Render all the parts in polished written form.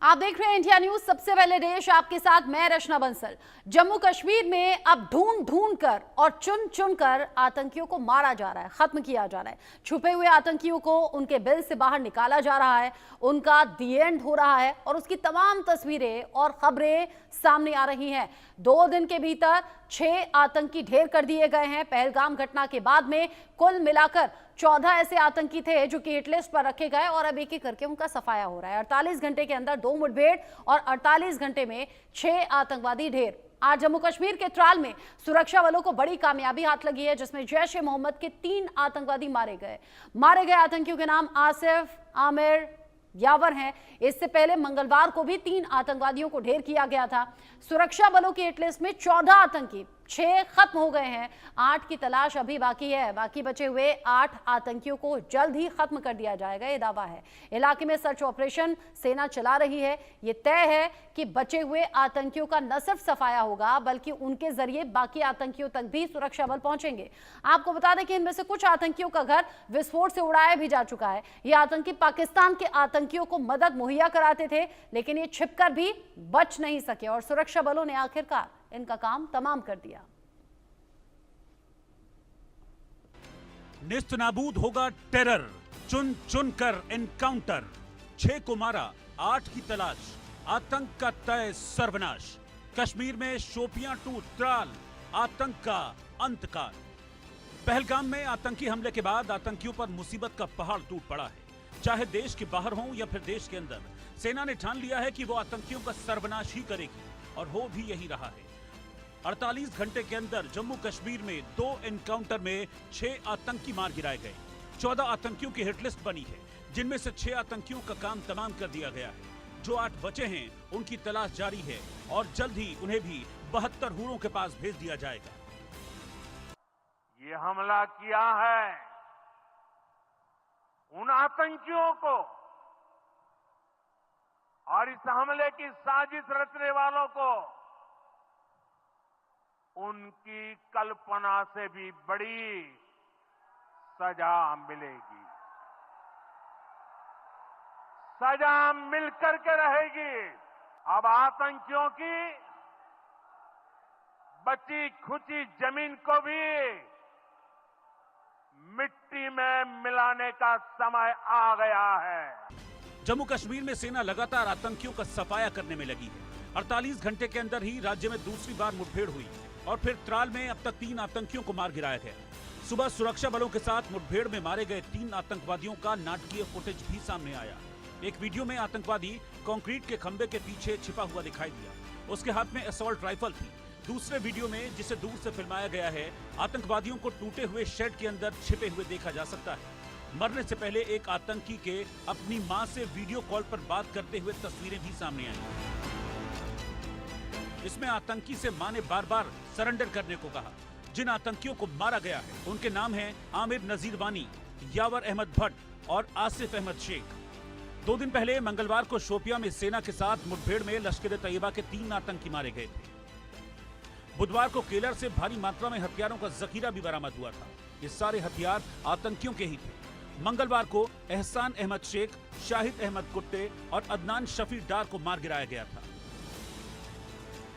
आप देख रहे हैं इंडिया न्यूज। सबसे पहले देश आपके साथ मैं रचना बंसल। जम्मू कश्मीर में अब ढूंढ ढूंढ कर और चुन चुन कर आतंकियों को मारा जा रहा है, खत्म किया जा रहा है। छुपे हुए आतंकियों को उनके बिल से बाहर निकाला जा रहा है, उनका दी एंड हो रहा है और उसकी तमाम तस्वीरें और खबरें सामने आ रही हैं। 2 दिन के भीतर 6 आतंकी ढेर कर दिए गए हैं। पहलगाम घटना के बाद में कुल मिलाकर 14 ऐसे आतंकी थे जो कि हिट लिस्ट पर रखे गए और अब एक एक करके उनका सफाया हो रहा है। 48 घंटे के अंदर 2 मुठभेड़ और 48 घंटे में 6 आतंकवादी ढेर। आज जम्मू कश्मीर के त्राल में सुरक्षा बलों को बड़ी कामयाबी हाथ लगी है, जिसमें जैश ए मोहम्मद के 3 आतंकवादी मारे गए आतंकियों के नाम आसिफ, आमिर, यावर हैं। इससे पहले मंगलवार को भी 3 आतंकवादियों को ढेर किया गया था। सुरक्षा बलों की हिट लिस्ट में 14 आतंकी, 6 खत्म हो गए हैं, 8 की तलाश अभी बाकी है। बाकी बचे हुए 8 आतंकियों को जल्द ही खत्म कर दिया जाएगा, ये दावा है। इलाके में सर्च ऑपरेशन सेना चला रही है। ये तय है कि बचे हुए आतंकियों का न सिर्फ सफाया होगा बल्कि उनके जरिए बाकी आतंकियों तक भी सुरक्षा बल पहुंचेंगे। आपको बता दें कि इनमें से कुछ आतंकियों का घर विस्फोट से उड़ाया भी जा चुका है। ये आतंकी पाकिस्तान के आतंकियों को मदद मुहैया कराते थे, लेकिन ये छिपकर भी बच नहीं सके और सुरक्षा बलों ने आखिरकार इनका काम तमाम कर दिया। निस्त नाबूद होगा टेरर, चुन चुन कर एनकाउंटर। 6 को मारा, 8 की तलाश, आतंक का तय सर्वनाश। कश्मीर में शोपियां टू त्राल, आतंक का अंतकाल। पहलगाम में आतंकी हमले के बाद आतंकियों पर मुसीबत का पहाड़ टूट पड़ा है। चाहे देश के बाहर हो या फिर देश के अंदर, सेना ने ठान लिया है कि वो आतंकियों का सर्वनाश ही करेगी और हो भी यही रहा है। 48 घंटे के अंदर जम्मू कश्मीर में 2 एनकाउंटर में 6 आतंकी मार गिराए गए। 14 आतंकियों की हिटलिस्ट बनी है, जिनमें से 6 आतंकियों का काम तमाम कर दिया गया है। जो 8 बचे हैं उनकी तलाश जारी है और जल्द ही उन्हें भी 72 हूरों के पास भेज दिया जाएगा। ये हमला किया है उन आतंकियों को और इस हमले की साजिश रचने वालों को उनकी कल्पना से भी बड़ी सजा मिलेगी। सजा मिलकर के रहेगी। अब आतंकियों की बची खुची जमीन को भी मिट्टी में मिलाने का समय आ गया है। जम्मू कश्मीर में सेना लगातार आतंकियों का सफाया करने में लगी है। 48 घंटे के अंदर ही राज्य में दूसरी बार मुठभेड़ हुई और फिर त्राल में अब तक 3 आतंकियों को मार गिराया गया। सुबह सुरक्षा बलों के साथ मुठभेड़ में मारे गए 3 आतंकवादियों का नाटकीय फुटेज भी सामने आया। एक वीडियो में आतंकवादी कंक्रीट के खंबे के पीछे छिपा हुआ दिखाई दिया। उसके हाथ में असॉल्ट राइफल थी। दूसरे वीडियो में, जिसे दूर से फिल्माया गया है, आतंकवादियों को टूटे हुए शेड के अंदर छिपे हुए देखा जा सकता है। मरने से पहले एक आतंकी के अपनी मां से वीडियो कॉल पर बात करते हुए तस्वीरें भी सामने आई। इसमें आतंकी से मां ने बार बार सरेंडर करने को कहा। जिन आतंकियों को मारा गया है उनके नाम हैं आमिर नजीर वानी, यावर अहमद भट्ट और आसिफ अहमद शेख। 2 दिन पहले मंगलवार को शोपियां में सेना के साथ मुठभेड़ में लश्कर ए तैयबा के 3 आतंकी मारे गए थे। बुधवार को केलर से भारी मात्रा में हथियारों का जखीरा भी बरामद हुआ था। ये सारे हथियार आतंकियों के ही थे। मंगलवार को एहसान अहमद शेख, शाहिद अहमद कुट्टे और अदनान शफी डार को मार गिराया गया था।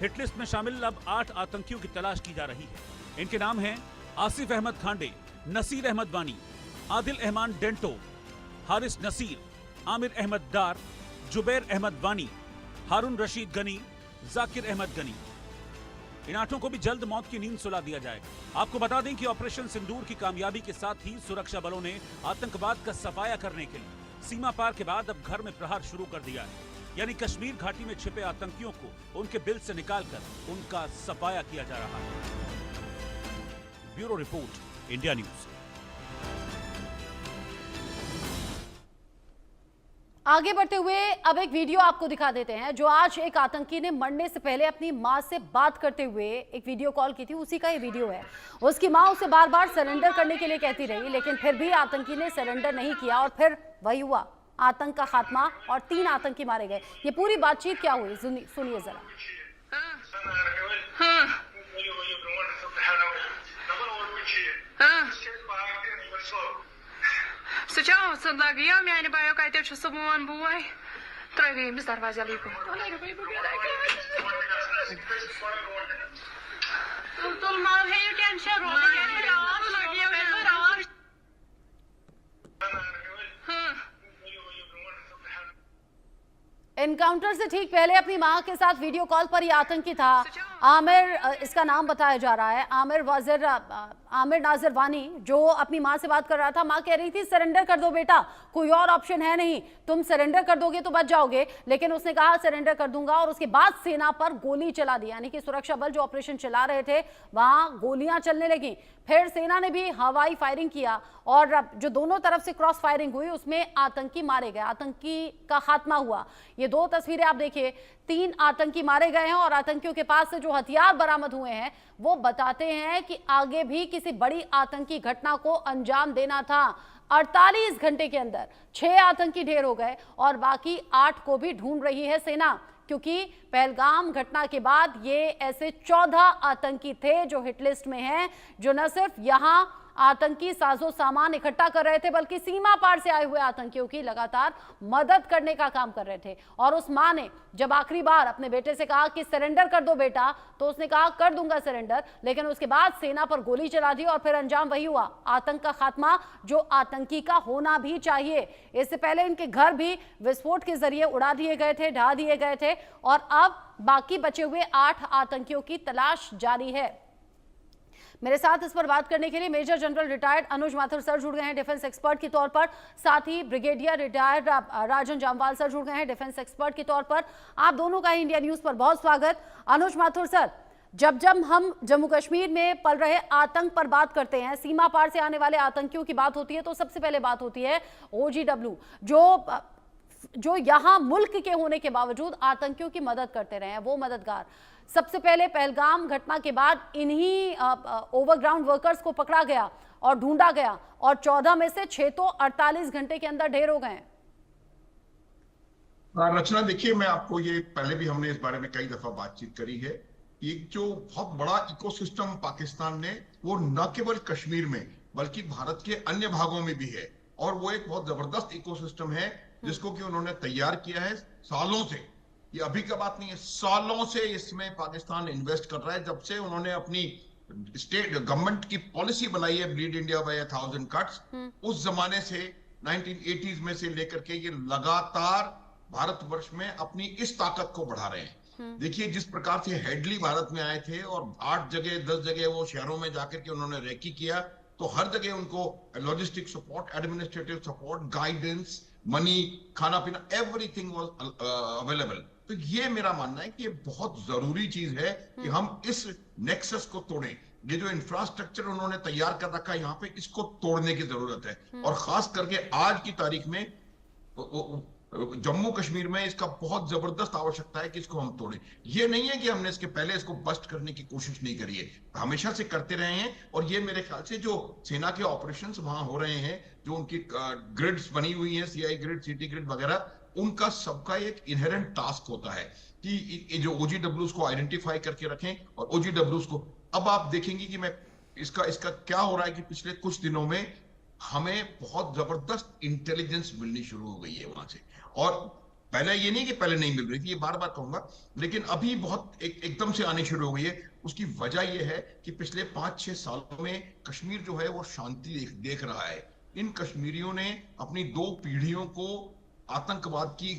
हिटलिस्ट में शामिल अब 8 आतंकियों की तलाश की जा रही है। इनके नाम हैं आसिफ अहमद खांडे, नसीर अहमद वानी, आदिल रहमान डेंटो, हारिस नसीर, आमिर अहमद डार, जुबैर अहमद वानी, हारून रशीद गनी, जाकिर अहमद गनी। इन 8 को भी जल्द मौत की नींद सुला दिया जाएगा। आपको बता दें कि ऑपरेशन सिंदूर की कामयाबी के साथ ही सुरक्षा बलों ने आतंकवाद का सफाया करने के लिए सीमा पार के बाद अब घर में प्रहार शुरू कर दिया है। यानी कश्मीर घाटी में छिपे आतंकियों को उनके बिल से निकालकर उनका सफाया किया जा रहा है। Bureau report, India news. आगे बढ़ते हुए अब एक वीडियो आपको दिखा देते हैं, जो आज एक आतंकी ने मरने से पहले अपनी मां से बात करते हुए एक वीडियो कॉल की थी, उसी का ये वीडियो है। उसकी मां उसे बार बार सरेंडर करने के लिए कहती रही, लेकिन फिर भी आतंकी ने सरेंडर नहीं किया और फिर वही हुआ, आतंक का खात्मा और 3 आतंकी मारे गए। ये पूरी बातचीत क्या हुई, सुनिए जरा। Сейчас он лагия, меня не боюсь, как это что самон буй. Tröiviimis darvaza liiku. एनकाउंटर से ठीक पहले अपनी मां के साथ वीडियो कॉल पर यह आतंकी था आमिर, इसका नाम बताया जा रहा है आमिर नाजिर वानी, जो अपनी मां से बात कर रहा था। मां कह रही थी सरेंडर कर दो बेटा, कोई और ऑप्शन है नहीं, तुम सरेंडर कर दोगे तो बच जाओगे। लेकिन उसने कहा सरेंडर कर दूंगा और उसके बाद सेना पर गोली चला दी, यानी कि सुरक्षा बल जो ऑपरेशन चला रहे थे वहां गोलियां चलने लगी। फिर सेना ने भी हवाई फायरिंग किया और जो दोनों तरफ से क्रॉस फायरिंग हुई उसमें आतंकी मारे गए, आतंकी का खात्मा हुआ। ये दो तस्वीरें आप देखिए, 3 आतंकी मारे गए हैं और आतंकियों के पास से जो हथियार बरामद हुए हैं वो बताते हैं कि आगे भी किसी बड़ी आतंकी घटना को अंजाम देना था। 48 घंटे के अंदर 6 आतंकी ढेर हो गए और बाकी 8 को भी ढूंढ रही है सेना, क्योंकि पहलगाम घटना के बाद ये ऐसे 14 आतंकी थे जो हिटलिस्ट में हैं, जो न सिर्फ यहां आतंकी साजो सामान इकट्ठा कर रहे थे बल्कि सीमा पार से आए हुए आतंकियों की लगातार मदद करने का काम कर रहे थे। और उस मां ने जब आखिरी बार अपने बेटे से कहा कि सरेंडर कर दो बेटा, तो उसने कहा कर दूंगा सरेंडर, लेकिन उसके बाद सेना पर गोली चला दी और फिर अंजाम वही हुआ, आतंक का खात्मा जो आतंकी का होना भी चाहिए। इससे पहले इनके घर भी विस्फोट के जरिए उड़ा दिए गए थे, ढा दिए गए थे और अब बाकी बचे हुए 8 आतंकियों की तलाश जारी है। मेरे साथ इस पर बात करने के लिए मेजर जनरल रिटायर्ड अनुज माथुर सर जुड़ गए हैं डिफेंस एक्सपर्ट के तौर पर, साथ ही ब्रिगेडियर रिटायर्ड राजन जामवाल सर जुड़ गए हैं डिफेंस एक्सपर्ट के तौर पर। आप दोनों का इंडिया न्यूज पर बहुत स्वागत। अनुज माथुर सर, जब हम जम्मू कश्मीर में पल रहे आतंक पर बात करते हैं, सीमा पार से आने वाले आतंकियों की बात होती है, तो सबसे पहले बात होती है OGW, जो यहाँ मुल्क के होने के बावजूद आतंकियों की मदद करते रहे हैं, वो मददगार। सबसे पहले पहलगाम घटना के बाद इन्हीं ओवरग्राउंड वर्कर्स को पकड़ा गया और ढूंढा गया और 14 में से 6 तो 48 घंटे के अंदर ढेर हो गए। रचना, देखिए मैं आपको ये पहले भी हमने इस बारे में कई दफा बातचीत करी है। एक जो बहुत बड़ा इकोसिस्टम पाकिस्तान ने, वो न केवल कश्मीर में बल्कि भारत के अन्य भागों में भी है, और वो एक बहुत जबरदस्त इकोसिस्टम है जिसको कि उन्होंने तैयार किया है सालों से। ये अभी का बात नहीं है, सालों से इसमें पाकिस्तान इन्वेस्ट कर रहा है। जब से उन्होंने अपनी स्टेट गवर्नमेंट की पॉलिसी बनाई है ब्लीड इंडिया बाय 1000 कट्स, उस जमाने से 1980s में से लेकर के ये लगातार भारतवर्ष में अपनी इस ताकत को बढ़ा रहे हैं। देखिए जिस प्रकार से हेडली भारत में आए थे और 8 जगह 10 जगह वो शहरों में जाकर के उन्होंने रेकी किया, तो हर जगह उनको logistic support, administrative support, guidance, money, खाना पीना, एवरीथिंग वाज अवेलेबल। तो ये मेरा मानना है कि ये बहुत जरूरी चीज है कि हम इस नेक्सस को तोड़ें। ये जो इंफ्रास्ट्रक्चर उन्होंने तैयार कर रखा है यहाँ पे, इसको तोड़ने की जरूरत है। और खास करके आज की तारीख में जम्मू कश्मीर में इसका बहुत जबरदस्त आवश्यकता है कि इसको हम तोड़ें। ये नहीं है कि हमने इसके पहले इसको बस्ट करने की कोशिश नहीं करी है, हमेशा से करते रहे हैं। और ये मेरे ख्याल से जो सेना के ऑपरेशंस वहां हो रहे हैं, जो उनकी ग्रिड्स बनी हुई हैं, CI ग्रिड, सिटी ग्रिड वगैरह, उनका सबका एक इनहेरेंट टास्क होता है कि जो OGWs को आइडेंटिफाई करके रखें और OGWs को। अब आप देखेंगे कि मैं इसका क्या हो रहा है कि पिछले कुछ दिनों में हमें बहुत जबरदस्त इंटेलिजेंस मिलनी शुरू हो गई है वहां से। और पहले ये नहीं कि पहले नहीं मिल रही थी, ये बार बार कहूंगा, लेकिन अभी बहुत एकदम से आनी शुरू हो गई है। उसकी वजह यह है कि पिछले 5-6 सालों में कश्मीर जो है वो शांति देख रहा है। इन कश्मीरियों ने अपनी 2 पीढ़ियों को आतंकवाद की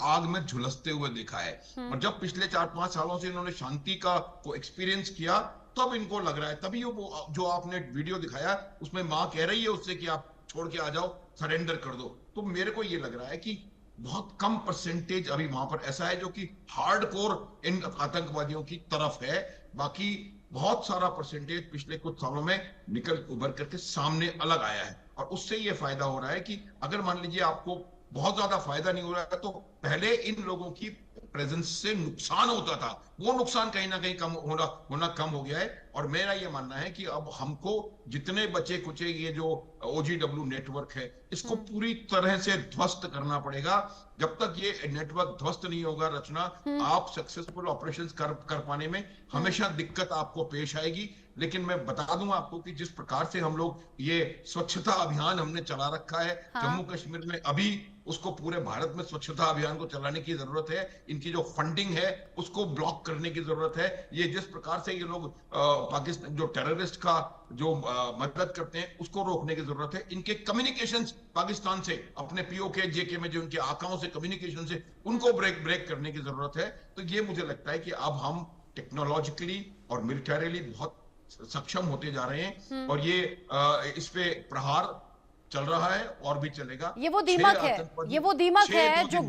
आग में झुलसते हुए देखा है, और जब पिछले 4-5 सालों से इन्होंने शांति का वो एक्सपीरियंस किया, तब इनको लग रहा है, तभी वो जो आपने वीडियो दिखाया उसमें मां कह रही है उससे कि आप छोड़ के आ जाओ, सरेंडर कर दो। तो मेरे को ये लग रहा है कि बहुत कम परसेंटेज अभी वहां पर ऐसा है जो कि हार्डकोर इन आतंकवादियों की तरफ है, बाकी बहुत सारा परसेंटेज पिछले कुछ सालों में निकल उभर करके सामने अलग आया है। और उससे ये फायदा हो रहा है कि अगर मान लीजिए आपको बहुत ज्यादा फायदा नहीं हो रहा है, तो पहले इन लोगों की प्रेजेंस से नुकसान होता था, वो नुकसान कहीं ना कहीं कम होना कम हो गया है। और मेरा ये मानना है कि अब हमको जितने बचे कुचे ये जो OGW नेटवर्क है, इसको पूरी तरह से ध्वस्त करना पड़ेगा। जब तक ये नेटवर्क ध्वस्त नहीं होगा रचना, आप सक्सेसफुल ऑपरेशंस कर पाने में हमेशा दिक्कत आपको पेश आएगी। लेकिन मैं बता दूं आपको कि जिस प्रकार से हम लोग ये स्वच्छता अभियान हमने चला रखा है जम्मू कश्मीर में, अभी उसको पूरे भारत में स्वच्छता अभियान को चलाने की जरूरत है। इनकी जो फंडिंग है उसको ब्लॉक करने की जरूरत है। ये जिस प्रकार से ये लोग पाकिस्तान जो टेररिस्ट का जो मदद करते हैं उसको रोकने की जरूरत है। इनके कम्युनिकेशंस पाकिस्तान से अपने पीओके जेके में जो इनके आकाओं से कम्युनिकेशन से उनको ब्रेक करने की जरूरत है। तो ये मुझे लगता है कि अब हम टेक्नोलॉजिकली और मिलिटरीली बहुत सक्षम होते जा रहे हैं और ये इस पे प्रहार चल रहा है और भी चलेगा। ये वो दीमक है, ये वो दीमक है जो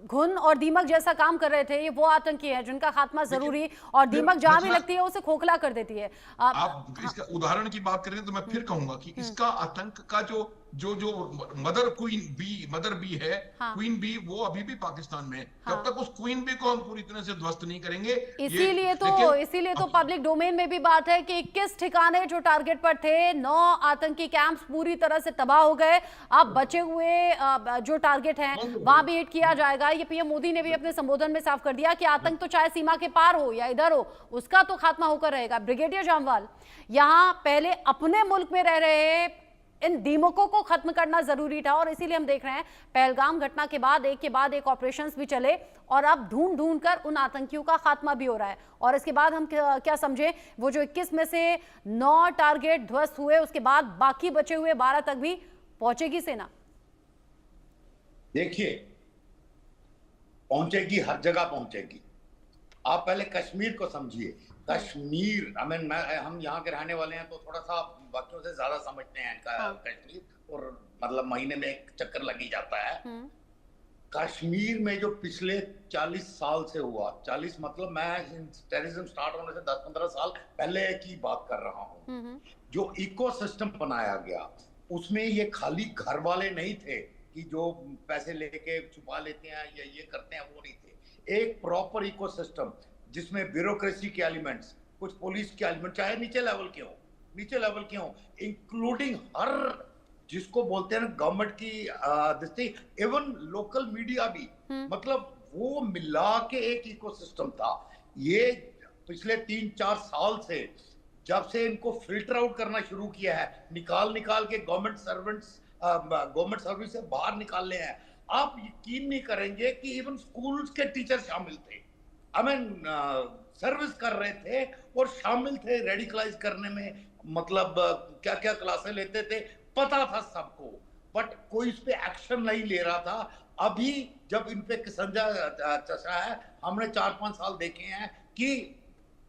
घुन और दीमक जैसा काम कर रहे थे। ये वो आतंकी है जिनका खात्मा जरूरी, और दीमक जहां भी लगती है उसे खोखला कर देती है। आप इसका उदाहरण की बात करें तो मैं फिर कहूंगा कि इसका आतंक का जो मदर बी है, क्वीन बी, वो अभी भी पाकिस्तान में है। जब तक उस क्वीन बी को हम पूरी तरह से ध्वस्त नहीं करेंगे, इसीलिए तो पब्लिक डोमेन में भी बात है कि 21 ठिकाने जो टारगेट पर थे, 9 आतंकी कैंप्स पूरी तरह से तबाह हो गए। अब बचे हुए जो टारगेट हैं वहां भी हिट किया जाएगा। ये पीएम मोदी ने भी अपने संबोधन में साफ कर दिया कि आतंक तो चाहे सीमा के पार हो या इधर हो, उसका तो खात्मा होकर रहेगा। ब्रिगेडियर जामवाल, यहां पहले अपने मुल्क में रह रहे इन दीमकों को खत्म करना जरूरी था, और इसीलिए हम देख रहे हैं पहलगाम घटना के बाद एक ऑपरेशंस भी चले और अब ढूंढ कर उन आतंकियों का खात्मा भी हो रहा है। और इसके बाद हम क्या समझे, वो जो 21 में से 9 टारगेट ध्वस्त हुए, उसके बाद बाकी बचे हुए 12 तक भी पहुंचेगी सेना? देखिए, पहुंचेगी, हर जगह पहुंचेगी। आप पहले कश्मीर को समझिए। कश्मीर, हम यहाँ के रहने वाले हैं तो थोड़ा सा बाकियों से ज्यादा समझते हैं कश्मीर, और मतलब महीने में एक चक्कर लगी जाता है। कश्मीर में जो पिछले 40 साल से हुआ, 40 मतलब मैं टेररिज्म स्टार्ट होने से 10-15 साल पहले की बात कर रहा हूँ, जो इकोसिस्टम बनाया गया उसमें ये खाली घर वाले नहीं थे कि जो पैसे लेके छुपा लेते हैं या ये करते हैं, वो नहीं थे। एक प्रॉपर इकोसिस्टम जिसमें ब्यूरोक्रेसी के एलिमेंट्स, कुछ पुलिस के एलिमेंट, चाहे नीचे लेवल के हो, इंक्लूडिंग हर जिसको बोलते हैं गवर्नमेंट की इवन लोकल मीडिया भी, मतलब वो मिला के एक इकोसिस्टम था। ये पिछले 3-4 साल से जब से इनको फिल्टर आउट करना शुरू किया है, निकाल के गवर्नमेंट सर्विस से बाहर निकालने हैं। आप यकीन नहीं करेंगे कि इवन स्कूल्स के टीचर शामिल थे, सर्विस कर रहे थे और शामिल थे रेडिकलाइज करने में। मतलब क्या क्या क्लासें लेते थे पता था सबको, बट कोई इस पे एक्शन नहीं ले रहा था। अभी जब इन पे किसंजा चचा है, हमने 4-5 साल देखे हैं कि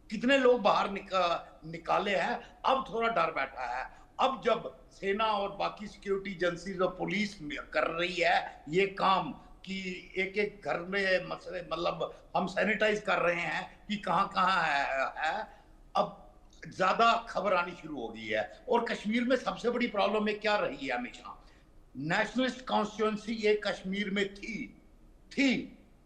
कितने लोग बाहर निकाले हैं। अब थोड़ा डर बैठा है। अब जब सेना और बाकी सिक्योरिटी एजेंसीज और पुलिस कर रही है ये काम कि एक घर में मतलब हम सैनिटाइज कर रहे हैं कि कहाँ है, अब ज्यादा खबर आनी शुरू हो गई है। और कश्मीर में सबसे बड़ी प्रॉब्लम में क्या रही है, हमेशा नेशनलिस्ट कॉन्स्टिट्यूएंसी ये कश्मीर में थी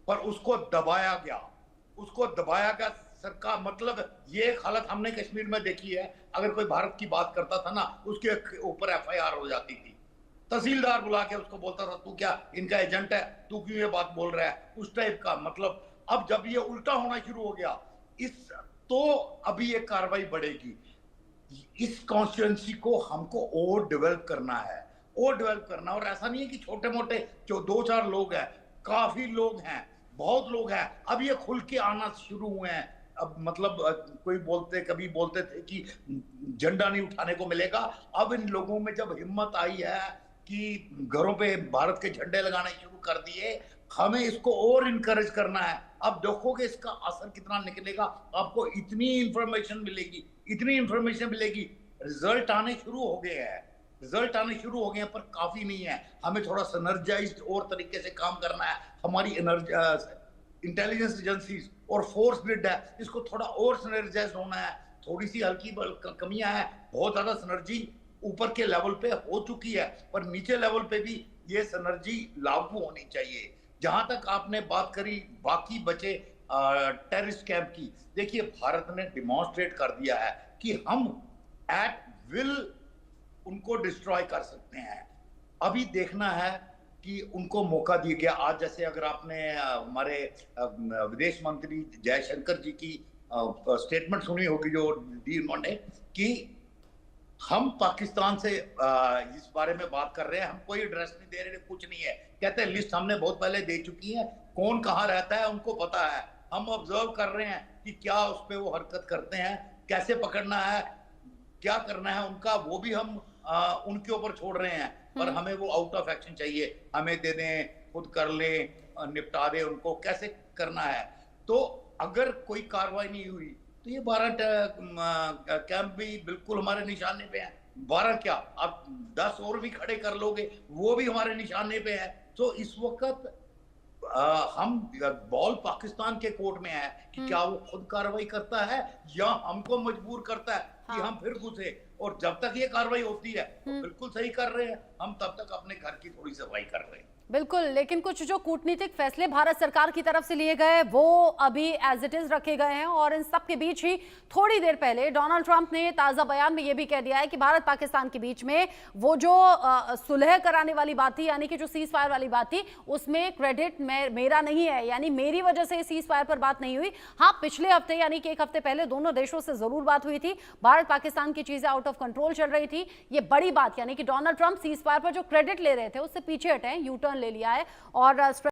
पर उसको दबाया गया सरकार। मतलब ये हालत हमने कश्मीर में देखी है। अगर कोई भारत की बात करता था ना, उसके ऊपर FIR हो जाती थी। तहसीलदार बुला के उसको बोलता था, तू क्या इनका एजेंट है, तू क्यों ये बात बोल रहा है, उस टाइप का। मतलब अब जब ये उल्टा होना शुरू हो गया तो अभी ये कार्रवाई बढ़ेगी। इस कॉन्स्टिट्यूएंसी को हमको और डेवलप करना है। और ऐसा नहीं है कि छोटे मोटे जो 2-4 लोग हैं, काफी लोग हैं, बहुत लोग हैं। अब ये खुल के आना शुरू हुए हैं। अब मतलब कभी बोलते थे कि झंडा नहीं उठाने को मिलेगा। अब इन लोगों में जब हिम्मत आई है कि घरों पे भारत के झंडे लगाने शुरू कर दिए, हमें इसको और इनकरेज करना है। अब देखोगे इसका असर कितना निकलेगा। आपको इतनी इंफॉर्मेशन मिलेगी। रिजल्ट आने शुरू हो गए हैं पर काफी नहीं है। हमें थोड़ा सिनर्जाइज्ड और तरीके से काम करना है। हमारी इंटेलिजेंस एजेंसीज और फोर्स ग्रिड है, इसको थोड़ा और सिनर्जाइज्ड होना है। थोड़ी सी हल्की कमियां हैं, बहुत ज्यादा सिनर्जी ऊपर के लेवल पे हो चुकी है, पर नीचे लेवल पे भी ये सिनर्जी लागू होनी चाहिए। जहां तक आपने बात करी बाकी बचे टेररिस्ट कैंप की, देखिए भारत ने डिमॉन्स्ट्रेट कर दिया है कि हम एट विल उनको डिस्ट्रॉय कर सकते हैं। अभी देखना है कि उनको मौका दिया गया। आज जैसे अगर आपने हमारे विदेश मंत्री जयशंकर जी की स्टेटमेंट सुनी होगी जो दी उन्होंने कि हम पाकिस्तान से इस बारे में बात कर रहे हैं, हम कोई एड्रेस नहीं दे रहे, कुछ नहीं है। कहते हैं लिस्ट हमने बहुत पहले दे चुकी है, कौन कहाँ रहता है उनको पता है। हम ऑब्जर्व कर रहे हैं कि क्या उस पे वो हरकत करते हैं, कैसे पकड़ना है, क्या करना है उनका, वो भी हम उनके ऊपर छोड़ रहे हैं। पर हमें वो आउट ऑफ एक्शन चाहिए, हमें दे दें, खुद कर ले, निपटा दे उनको, कैसे करना है। तो अगर कोई कार्रवाई नहीं हुई तो ये 12 कैंप भी बिल्कुल हमारे निशाने पे हैं। 12 क्या, आप 10 और भी खड़े कर लोगे, वो भी हमारे निशाने पे है। तो इस वक्त हम बॉल पाकिस्तान के कोर्ट में है कि क्या वो खुद कार्रवाई करता है या हमको मजबूर करता है कि हम फिर घुसे। और जब तक ये कार्रवाई होती है तो बिल्कुल सही कर रहे हैं हम, तब तक अपने घर की थोड़ी सफाई कर रहे हैं। बिल्कुल, लेकिन कुछ जो कूटनीतिक फैसले भारत सरकार की तरफ से लिए गए वो अभी एज इट इज रखे गए हैं। और इन सब के बीच ही थोड़ी देर पहले डोनाल्ड ट्रंप ने ताजा बयान में ये भी कह दिया है कि भारत पाकिस्तान के बीच में वो जो सुलह कराने वाली बात थी, यानी कि जो सीज फायर वाली बात थी, उसमें क्रेडिट मेरा नहीं है, यानी मेरी वजह से सीज फायर पर बात नहीं हुई। हाँ, पिछले हफ्ते यानी कि 1 हफ्ते पहले दोनों देशों से जरूर बात हुई थी, भारत पाकिस्तान की चीजें आउट ऑफ कंट्रोल चल रही थी। ये बड़ी बात, यानी कि डोनाल्ड ट्रंप सीज फायर पर जो क्रेडिट ले रहे थे उससे पीछे हटे हैं, यू टर्न ले लिया है और